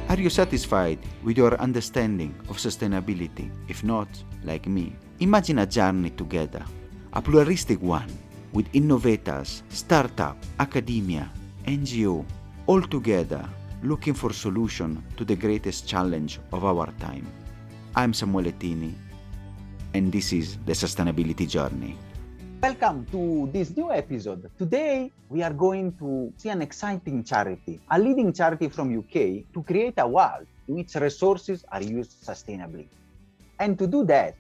Are you satisfied with your understanding of sustainability? If not, like me, imagine a journey together, a pluralistic one, with innovators, startup, academia, NGO, all together looking for solution to the greatest challenge of our time. I'm Samuele Tini, and this is the Sustainability Journey. Welcome to this new episode. Today, we are going to see an exciting charity, a leading charity from UK, to create a world in which resources are used sustainably. And to do that,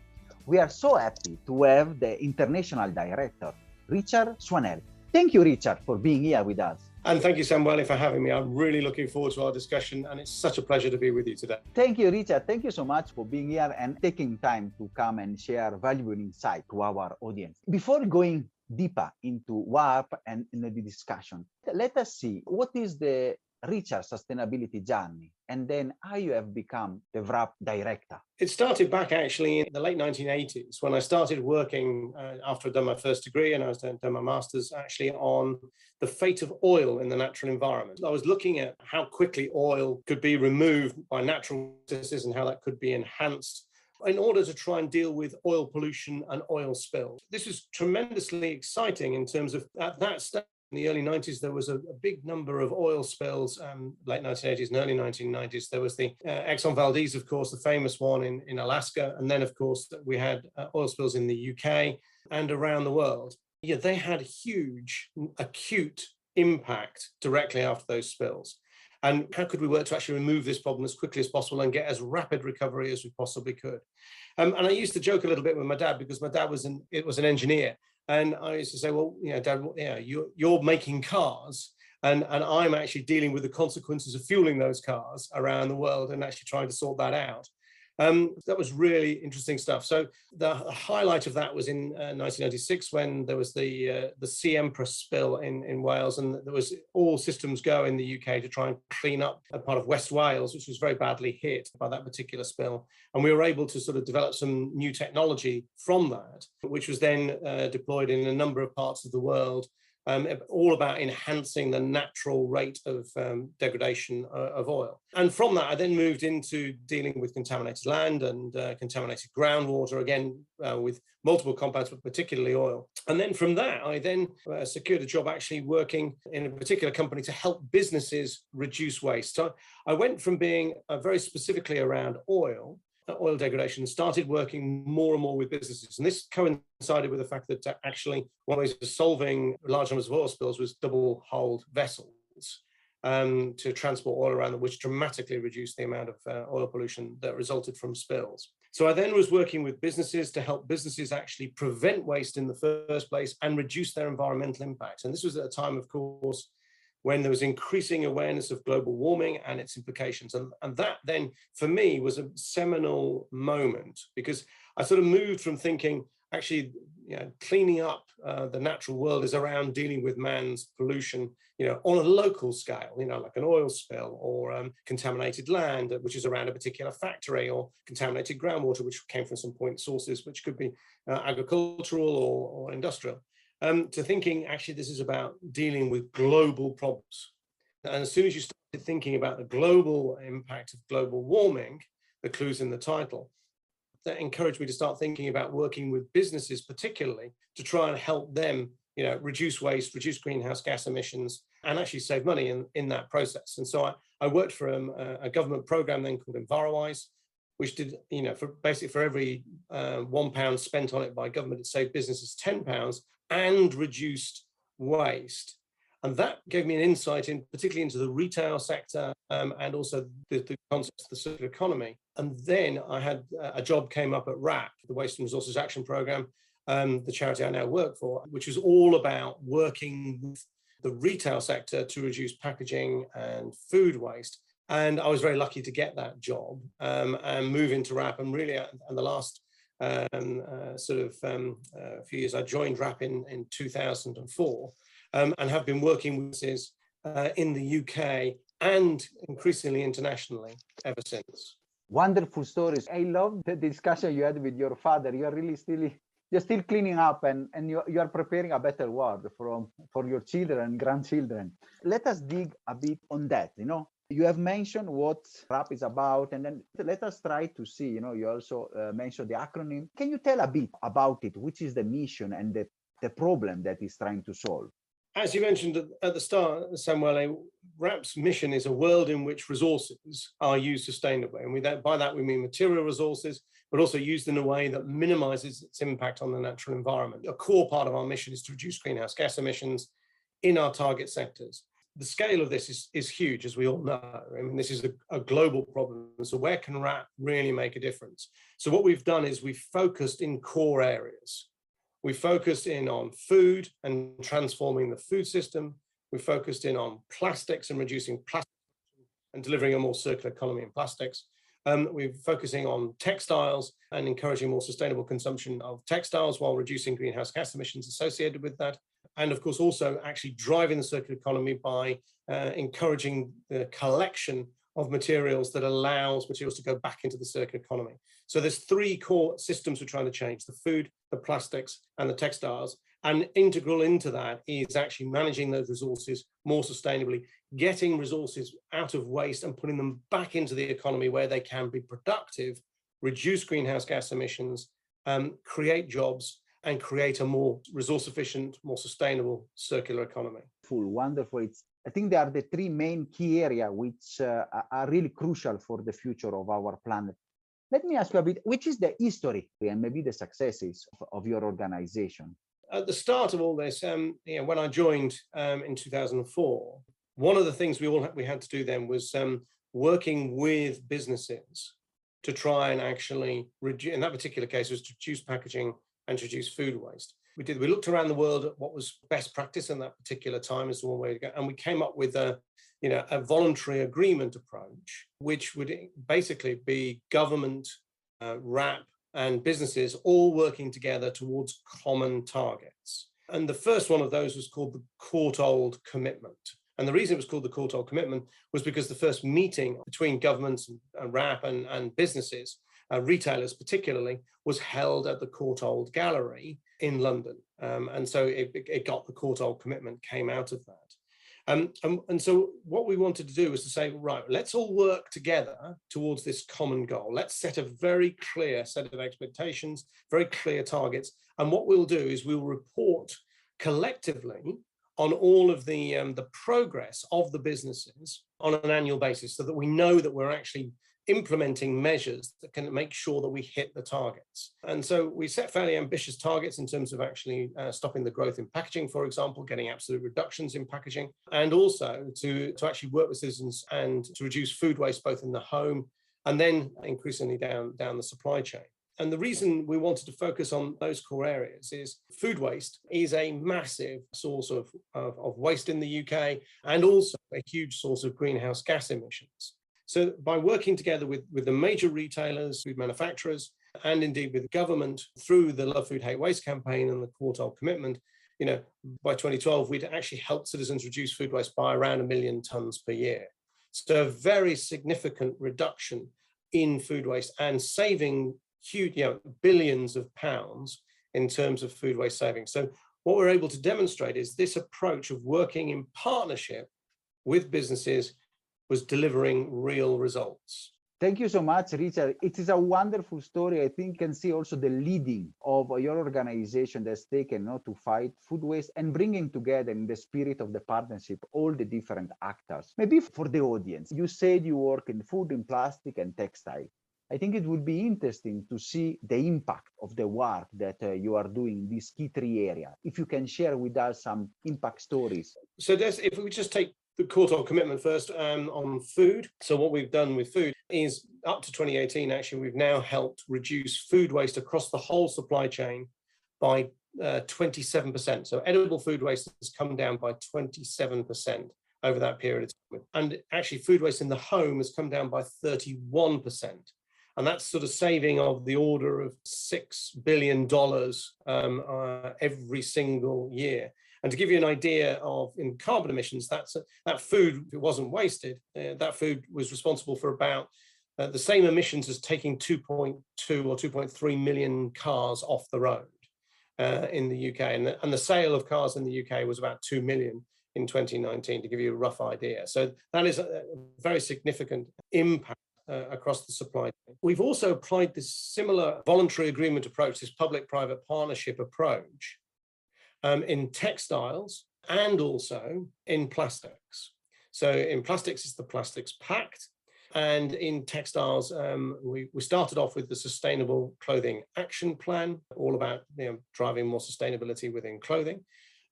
we are so happy to have the international director, Richard Swannell. Thank you, Richard, for being here with us. And thank you, Samuele, for having me. I'm really looking forward to our discussion, and it's such a pleasure to be with you today. Thank you, Richard. Thank you so much for being here and taking time to come and share valuable insight to our audience. Before going deeper into WARP and in the discussion, let us see what is the Richard sustainability journey, and then how you have become the WRAP director. It started back actually in the late 1980s when I started working after I'd done my first degree and I was done my master's actually on the fate of oil in the natural environment. I was looking at how quickly oil could be removed by natural processes and how that could be enhanced in order to try and deal with oil pollution and oil spills. This was tremendously exciting in terms of at that stage. In the early 90s, there was a big number of oil spills, late 1980s and early 1990s. There was the Exxon Valdez, of course, the famous one in Alaska. And then, of course, we had oil spills in the UK and around the world. Yeah, they had huge, acute impact directly after those spills. And how could we work to actually remove this problem as quickly as possible and get as rapid recovery as we possibly could? And I used to joke a little bit with my dad because my dad was an engineer. And I used to say, well, Dad, you're making cars and I'm actually dealing with the consequences of fueling those cars around the world and actually trying to sort that out. That was really interesting stuff. So the highlight of that was in 1996 when there was the Sea Empress spill in Wales, and there was all systems go in the UK to try and clean up a part of West Wales, which was very badly hit by that particular spill. And we were able to sort of develop some new technology from that, which was then deployed in a number of parts of the world. All about enhancing the natural rate of degradation of oil. And from that, I then moved into dealing with contaminated land and contaminated groundwater, again, with multiple compounds, but particularly oil. And then from that, I then secured a job actually working in a particular company to help businesses reduce waste. So I went from being very specifically around oil degradation, started working more and more with businesses. And this coincided with the fact that actually one of the ways of solving large numbers of oil spills was double-hulled vessels to transport oil around them, which dramatically reduced the amount of oil pollution that resulted from spills. So I then was working with businesses to help businesses actually prevent waste in the first place and reduce their environmental impact. And this was at a time, of course, when there was increasing awareness of global warming and its implications. And that then, for me, was a seminal moment because I sort of moved from thinking, actually, cleaning up the natural world is around dealing with man's pollution, on a local scale, like an oil spill or contaminated land, which is around a particular factory, or contaminated groundwater, which came from some point sources, which could be agricultural or industrial. To thinking, actually, this is about dealing with global problems. And as soon as you started thinking about the global impact of global warming, the clues in the title, that encouraged me to start thinking about working with businesses, particularly to try and help them, reduce waste, reduce greenhouse gas emissions, and actually save money in that process. And so I worked for a government program then called EnviroWise, which did, for every £1 spent on it by government, it saved businesses £10 and reduced waste. And that gave me an insight particularly into the retail sector and also the concept of the circular economy. And then I had a job came up at WRAP, the Waste and Resources Action Programme, the charity I now work for, which is all about working with the retail sector to reduce packaging and food waste. And I was very lucky to get that job and move into WRAP. And really, and the last few years, I joined WRAP in 2004 and have been working with this in the UK and increasingly internationally ever since. Wonderful stories. I love the discussion you had with your father. You are really you're still cleaning up and you are preparing a better world for your children and grandchildren. Let us dig a bit on that. You have mentioned what RAP is about, and then let us try to see, you also mentioned the acronym. Can you tell a bit about it? Which is the mission and the problem that it's trying to solve? As you mentioned at the start, Samuele, RAP's mission is a world in which resources are used sustainably. And by that, we mean material resources, but also used in a way that minimizes its impact on the natural environment. A core part of our mission is to reduce greenhouse gas emissions in our target sectors. The scale of this is huge, as we all know. I mean, this is a global problem. So where can RAP really make a difference? So what we've done is we've focused in core areas. We focused in on food and transforming the food system. We focused in on plastics and reducing plastic and delivering a more circular economy in plastics. We're focusing on textiles and encouraging more sustainable consumption of textiles while reducing greenhouse gas emissions associated with that. And of course, also actually driving the circular economy by encouraging the collection of materials that allows materials to go back into the circular economy. So there's three core systems we're trying to change: the food, the plastics, and the textiles. And integral into that is actually managing those resources more sustainably, getting resources out of waste and putting them back into the economy where they can be productive, reduce greenhouse gas emissions, create jobs, and create a more resource efficient, more sustainable circular economy. Wonderful. I think they are the three main key areas which are really crucial for the future of our planet. Let me ask you a bit, which is the history and maybe the successes of your organization? At the start of all this, when I joined in 2004, one of the things we had to do then was working with businesses to try and actually reduce, in that particular case, was to reduce packaging and to reduce food waste. We looked around the world at what was best practice in that particular time as the one way to go, and we came up with a voluntary agreement approach, which would basically be government, RAP, and businesses all working together towards common targets. And the first one of those was called the Courtauld Commitment. And the reason it was called the Courtauld Commitment was because the first meeting between governments and RAP and businesses, retailers particularly, was held at the Courtauld Gallery in London. And so it got the Courtauld Commitment, came out of that. And so what we wanted to do was to say, right, let's all work together towards this common goal. Let's set a very clear set of expectations, very clear targets. And what we'll do is we'll report collectively on all of the progress of the businesses on an annual basis, so that we know that we're actually implementing measures that can make sure that we hit the targets. And so we set fairly ambitious targets in terms of actually stopping the growth in packaging, for example, getting absolute reductions in packaging, and also to actually work with citizens and to reduce food waste both in the home and then increasingly down the supply chain. And the reason we wanted to focus on those core areas is food waste is a massive source of waste in the UK, and also a huge source of greenhouse gas emissions. So by working together with the major retailers, food manufacturers, and indeed with the government through the Love Food, Hate Waste campaign and the Courtauld Commitment, by 2012, we'd actually helped citizens reduce food waste by around 1 million tons per year. So a very significant reduction in food waste and saving huge, billions of pounds in terms of food waste savings. So what we're able to demonstrate is this approach of working in partnership with businesses was delivering real results. Thank you so much, Richard. It is a wonderful story. I think you can see also the leading of your organization that's taken to fight food waste and bringing together in the spirit of the partnership all the different actors. Maybe for the audience, you said you work in food, in plastic, and textile. I think it would be interesting to see the impact of the work that you are doing in these key three areas. If you can share with us some impact stories. So if we just take the Courtauld Commitment first on food. So what we've done with food is up to 2018, actually, we've now helped reduce food waste across the whole supply chain by 27%. So edible food waste has come down by 27% over that period of time. And actually food waste in the home has come down by 31%. And that's sort of saving of the order of $6 billion every single year. And to give you an idea of in carbon emissions, that food, if it wasn't wasted, that food was responsible for about the same emissions as taking 2.2 or 2.3 million cars off the road in the UK. And the sale of cars in the UK was about 2 million in 2019, to give you a rough idea. So that is a very significant impact across the supply chain. We've also applied this similar voluntary agreement approach, this public-private partnership approach, in textiles and also in plastics. So in plastics, it's the Plastics Pact. And in textiles, we started off with the Sustainable Clothing Action Plan, all about driving more sustainability within clothing.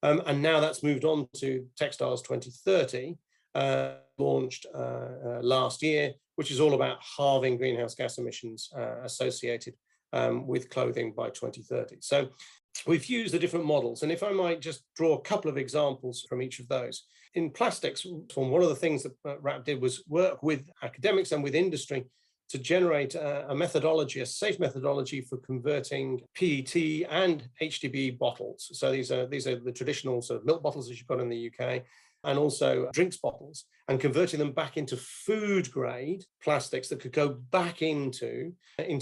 And now that's moved on to Textiles 2030, launched last year, which is all about halving greenhouse gas emissions associated with clothing by 2030. So we've used the different models. And if I might just draw a couple of examples from each of those. In plastics, one of the things that RAP did was work with academics and with industry to generate a methodology, a safe methodology for converting PET and HDB bottles. So these are the traditional sort of milk bottles that you've got in the UK, and also drinks bottles, and converting them back into food grade plastics that could go back into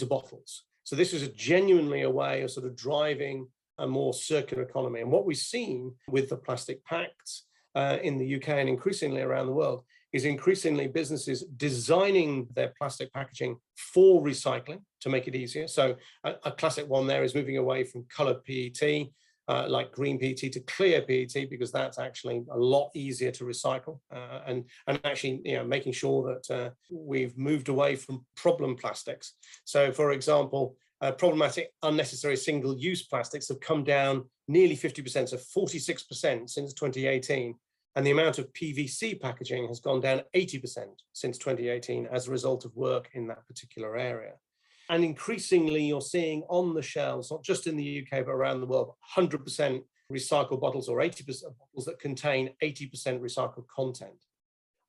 bottles. So this is genuinely a way of sort of driving a more circular economy. And what we've seen with the Plastic Pacts in the UK and increasingly around the world is increasingly businesses designing their plastic packaging for recycling to make it easier. So a classic one there is moving away from colored PET, like green PET, to clear PET, because that's actually a lot easier to recycle, and actually making sure that we've moved away from problem plastics. So for example, problematic unnecessary single-use plastics have come down nearly 50%, so 46% since 2018. And the amount of PVC packaging has gone down 80% since 2018 as a result of work in that particular area. And increasingly, you're seeing on the shelves, not just in the UK, but around the world, 100% recycled bottles or 80% bottles that contain 80% recycled content.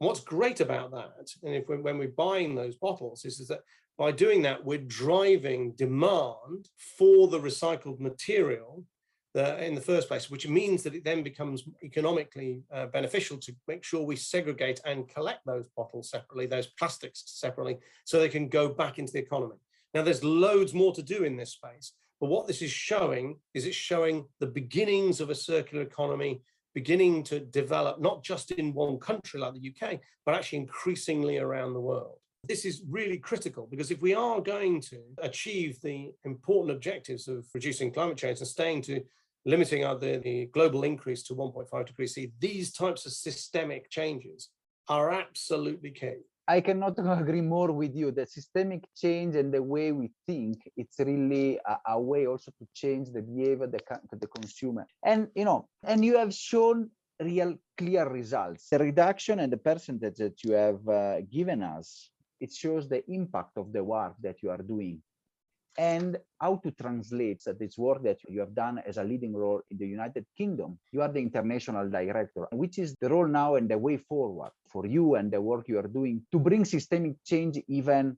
And what's great about that, and when we're buying those bottles, is that by doing that, we're driving demand for the recycled material in the first place, which means that it then becomes economically beneficial to make sure we segregate and collect those bottles separately, those plastics separately, so they can go back into the economy. Now, there's loads more to do in this space, but what this is showing is it's showing the beginnings of a circular economy beginning to develop, not just in one country like the UK, but actually increasingly around the world. This is really critical, because if we are going to achieve the important objectives of reducing climate change and staying to limiting the global increase to 1.5 degrees C, these types of systemic changes are absolutely key. I cannot agree more with you. The systemic change and the way we think, it's really a way also to change the behavior of the consumer. And you have shown real clear results. The reduction and the percentage that you have given us, it shows the impact of the work that you are doing, and how to translate this work that you have done as a leading role in the United Kingdom. You are the international director, which is the role now and the way forward for you and the work you are doing to bring systemic change even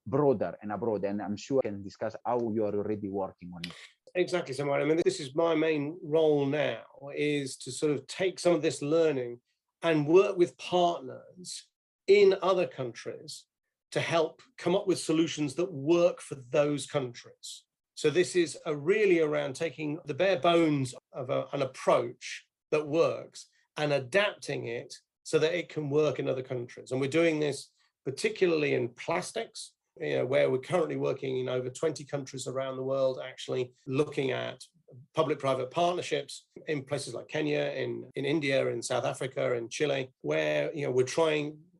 broader and abroad. And I'm sure we can discuss how you are already working on it. Exactly, Samuel. I mean, this is my main role now, is to sort of take some of this learning and work with partners in other countries to help come up with solutions that work for those countries. So this is really around taking the bare bones of an approach that works and adapting it so that it can work in other countries. And we're doing this particularly in plastics, where we're currently working in over 20 countries around the world, actually looking at public-private partnerships in places like Kenya, in India, in South Africa, in Chile, where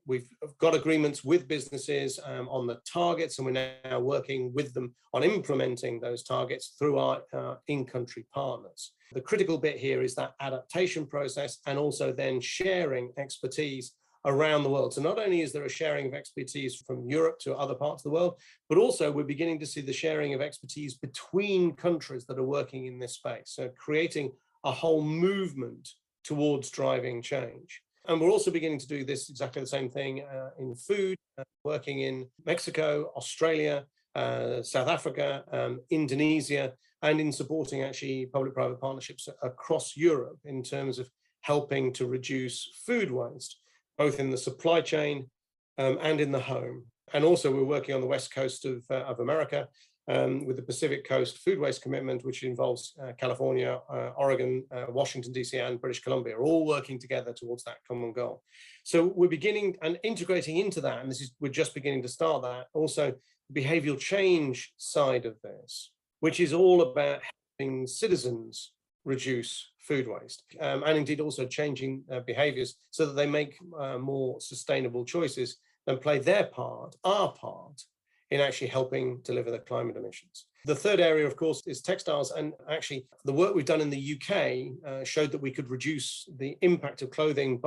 we've got agreements with businesses on the targets, and we're now working with them on implementing those targets through our in-country partners. The critical bit here is that adaptation process, and also then sharing expertise around the world. So not only is there a sharing of expertise from Europe to other parts of the world, but also we're beginning to see the sharing of expertise between countries that are working in this space. So creating a whole movement towards driving change. And we're also beginning to do this exactly the same thing in food, working in Mexico, Australia, South Africa, Indonesia, and in supporting actually public-private partnerships across Europe in terms of helping to reduce food waste, both in the supply chain and in the home. And also we're working on the west coast of America with the Pacific Coast Food Waste Commitment, which involves California, Oregon, Washington, D.C., and British Columbia, are all working together towards that common goal. So we're beginning and integrating into that, and we're just beginning to start that, also the behavioral change side of this, which is all about helping citizens reduce food waste, and indeed also changing behaviors so that they make more sustainable choices and play their part, our part, in actually helping deliver the climate emissions. The third area, of course, is textiles. And actually, the work we've done in the UK showed that we could reduce the impact of clothing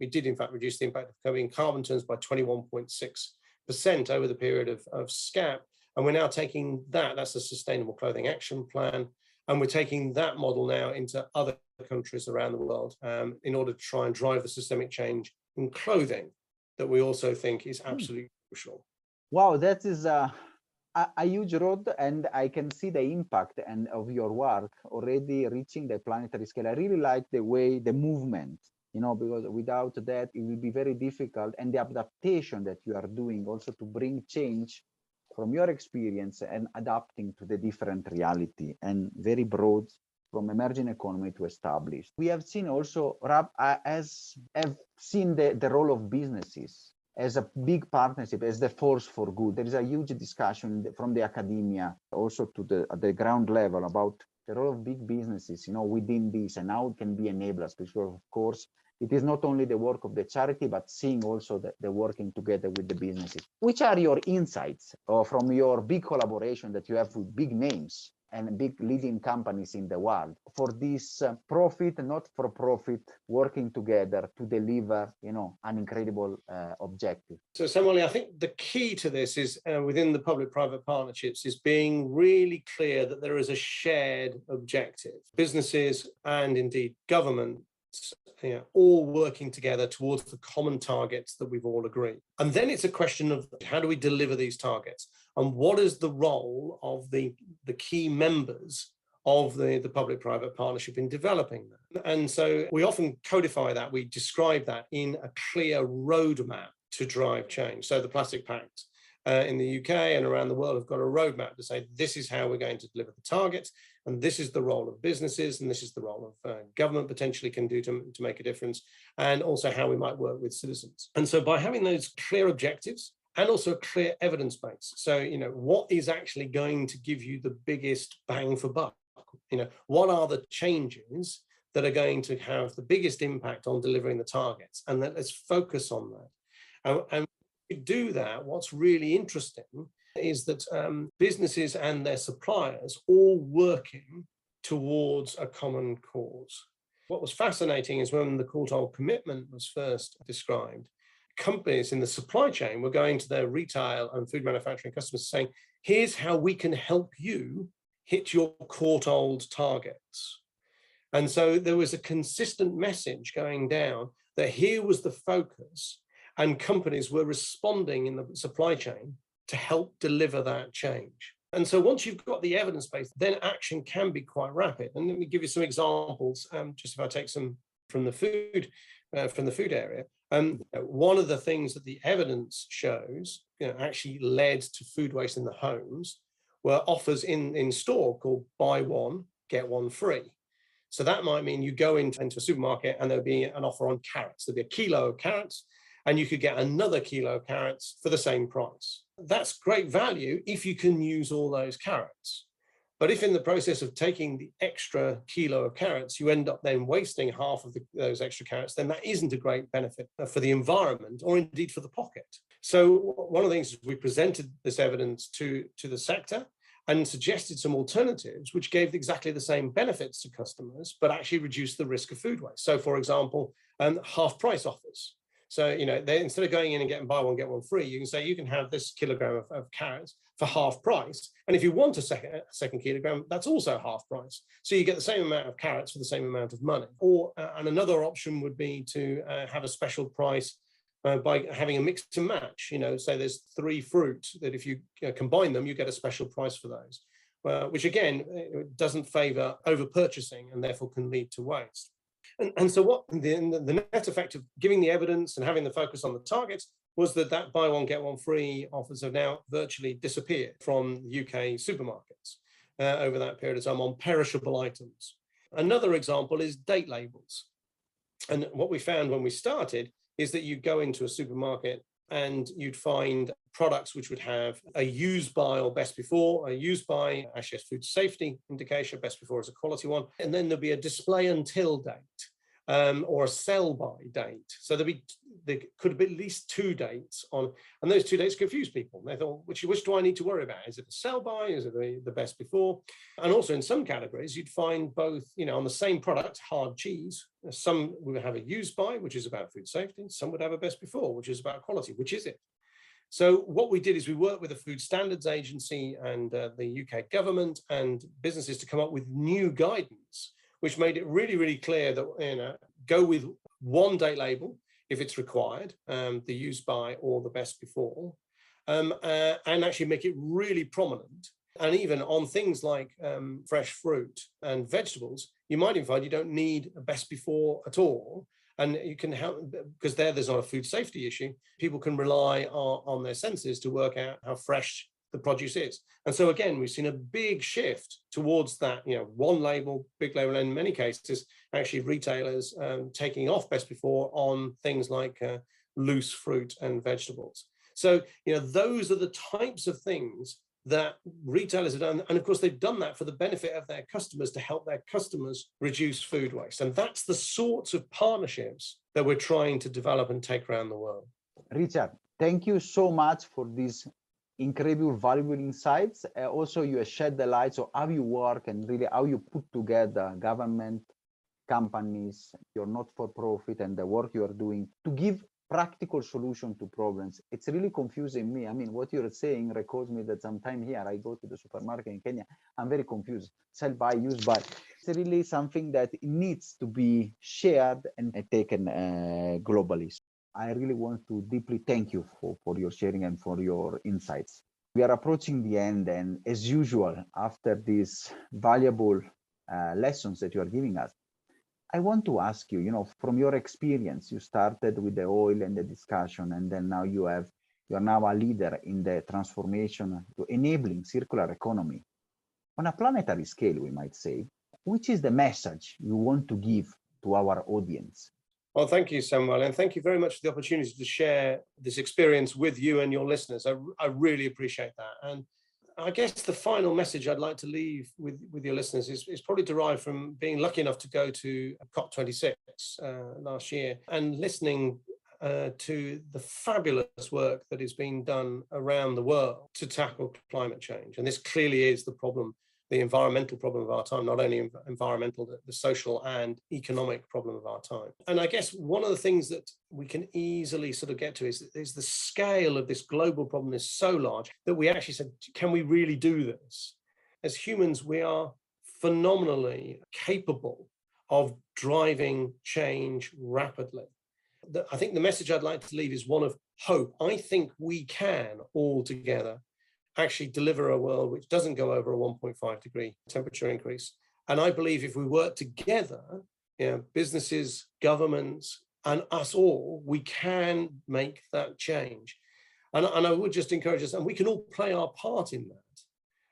we did in fact reduce the impact of clothing in carbon terms by 21.6% over the period of SCAP. And we're now taking that's a Sustainable Clothing Action Plan. And we're taking that model now into other countries around the world in order to try and drive the systemic change in clothing that we also think is absolutely crucial. Wow, that is a huge road, and I can see the impact of your work already reaching the planetary scale. I really like the movement, because without that, it will be very difficult. And the adaptation that you are doing also to bring change from your experience and adapting to the different reality, and very broad from emerging economy to established. We have seen also, have seen the role of businesses as a big partnership, as the force for good. There is a huge discussion from the academia, also to the ground level, about the role of big businesses, within this, and how it can be enablers, because of course, it is not only the work of the charity, but seeing also the working together with the businesses. Which are your insights from your big collaboration that you have with big names and big leading companies in the world for this profit, not for profit, working together to deliver, an incredible objective? So Samuel, I think the key to this is within the public-private partnerships is being really clear that there is a shared objective. Businesses and indeed government all working together towards the common targets that we've all agreed. And then it's a question of how do we deliver these targets, and what is the role of the key members of the public-private partnership in developing that. And so we often codify that, we describe that in a clear roadmap to drive change. So the Plastic Pact in the UK and around the world have got a roadmap to say this is how we're going to deliver the targets, and this is the role of businesses, and this is the role of government potentially can do to make a difference, and also how we might work with citizens. And so by having those clear objectives and also a clear evidence base, so what is actually going to give you the biggest bang for buck? What are the changes that are going to have the biggest impact on delivering the targets? And let's focus on that. And we do that, what's really interesting is that businesses and their suppliers all working towards a common cause. What was fascinating is when the quartile commitment was first described, companies in the supply chain were going to their retail and food manufacturing customers saying, here's how we can help you hit your quartile targets. And so there was a consistent message going down that here was the focus, and companies were responding in the supply chain to help deliver that change. And so once you've got the evidence base, then action can be quite rapid. And let me give you some examples, just if I take some from the food area. One of the things that the evidence shows actually led to food waste in the homes were offers in store called buy one, get one free. So that might mean you go into a supermarket and there'll be an offer on carrots. There'll be a kilo of carrots, and you could get another kilo of carrots for the same price. That's great value if you can use all those carrots. But if in the process of taking the extra kilo of carrots, you end up then wasting half of those extra carrots, then that isn't a great benefit for the environment or indeed for the pocket. So one of the things is we presented this evidence to the sector and suggested some alternatives which gave exactly the same benefits to customers, but actually reduced the risk of food waste. So for example, half price offers. So, instead of going in and getting buy one, get one free, you can say you can have this kilogram of carrots for half price. And if you want a second kilogram, that's also half price. So you get the same amount of carrots for the same amount of money. Or, and another option would be to have a special price by having a mix and match. Say there's 3 fruit that if you combine them, you get a special price for those, which again, doesn't favor over purchasing and therefore can lead to waste. And so what the net effect of giving the evidence and having the focus on the targets was that buy one, get one free offers have now virtually disappeared from UK supermarkets over that period of time on perishable items. Another example is date labels. And what we found when we started is that you go into a supermarket and you'd find products which would have a use by or best before, a use by, actually a food safety indication, best before is a quality one, and then there'll be a display until date. Or a sell by date. So there could be at least 2 dates on, and those 2 dates confuse people. They thought, which do I need to worry about? Is it a sell by? Is it the best before? And also in some categories, you'd find both, on the same product, hard cheese, some would have a use by, which is about food safety. Some would have a best before, which is about quality. Which is it? So what we did is we worked with the Food Standards Agency and the UK government and businesses to come up with new guidance, which made it really, really clear that, go with one date label if it's required, the use by or the best before, and actually make it really prominent. And even on things like fresh fruit and vegetables, you might find you don't need a best before at all. And you can help, because there's not a food safety issue. People can rely on their senses to work out how fresh the produce is. And so again, we've seen a big shift towards that, one label, big label, and in many cases, actually retailers taking off best before on things like loose fruit and vegetables. So, those are the types of things that retailers have done. And of course, they've done that for the benefit of their customers to help their customers reduce food waste. And that's the sorts of partnerships that we're trying to develop and take around the world. Richard, thank you so much for this incredible, valuable insights. Also, you shed the light on how you work and really how you put together government, companies, your not-for-profit, and the work you are doing to give practical solution to problems. It's really confusing me. I mean, what you're saying recalls me that sometime here I go to the supermarket in Kenya, I'm very confused. Sell by, use by. It's really something that needs to be shared and taken globally. I really want to deeply thank you for your sharing and for your insights. We are approaching the end, and as usual, after these valuable lessons that you are giving us, I want to ask you, from your experience, you started with the oil and the discussion, and then now you are now a leader in the transformation to enabling circular economy. On a planetary scale, we might say, which is the message you want to give to our audience? Well, thank you, Samuel, and thank you very much for the opportunity to share this experience with you and your listeners. I really appreciate that. And I guess the final message I'd like to leave with your listeners is probably derived from being lucky enough to go to COP26 last year and listening to the fabulous work that is being done around the world to tackle climate change. And this clearly is the problem, the environmental problem of our time, not only environmental, the social and economic problem of our time. And I guess one of the things that we can easily sort of get to is the scale of this global problem is so large that we actually said, can we really do this? As humans, we are phenomenally capable of driving change rapidly. I think the message I'd like to leave is one of hope. I think we can all together actually deliver a world which doesn't go over a 1.5 degree temperature increase. And I believe if we work together, businesses, governments, and us all, we can make that change. And I would just encourage us, and we can all play our part in that.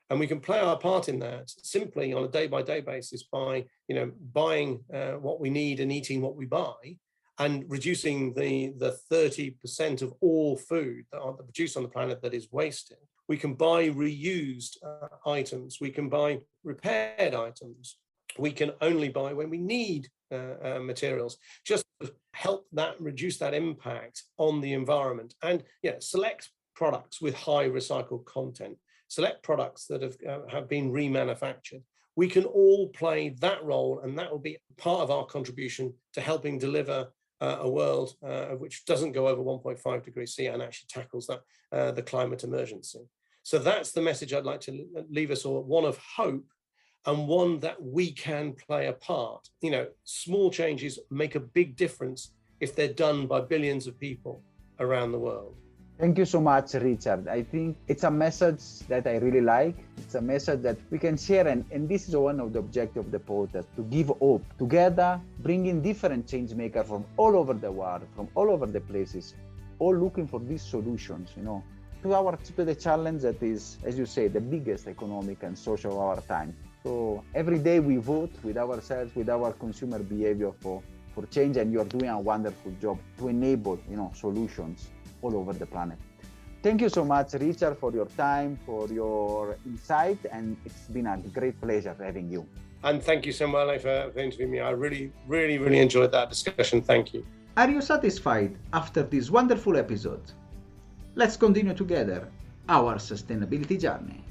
And we can play our part in that simply on a day-by-day basis by, buying what we need and eating what we buy, and reducing the 30% of all food that are produced on the planet that is wasted. We can buy reused items. We can buy repaired items. We can only buy when we need materials, just to help that reduce that impact on the environment. And select products with high recycled content, select products that have been remanufactured. We can all play that role, and that will be part of our contribution to helping deliver a world which doesn't go over 1.5 degrees C and actually tackles that the climate emergency. So that's the message I'd like to leave us all, one of hope and one that we can play a part. Small changes make a big difference if they're done by billions of people around the world. Thank you so much, Richard. I think it's a message that I really like. It's a message that we can share, and this is one of the objectives of the podcast, to give hope. Together, bringing different change makers from all over the world, from all over the places, all looking for these solutions, to the challenge that is, as you say, the biggest economic and social of our time. So every day we vote with ourselves, with our consumer behavior for change, and you're doing a wonderful job to enable, solutions all over the planet. Thank you so much, Richard, for your time, for your insight, and it's been a great pleasure having you. And thank you, Samuele, for interviewing me. I really enjoyed that discussion. Thank you. Are you satisfied after this wonderful episode? Let's continue together our sustainability journey.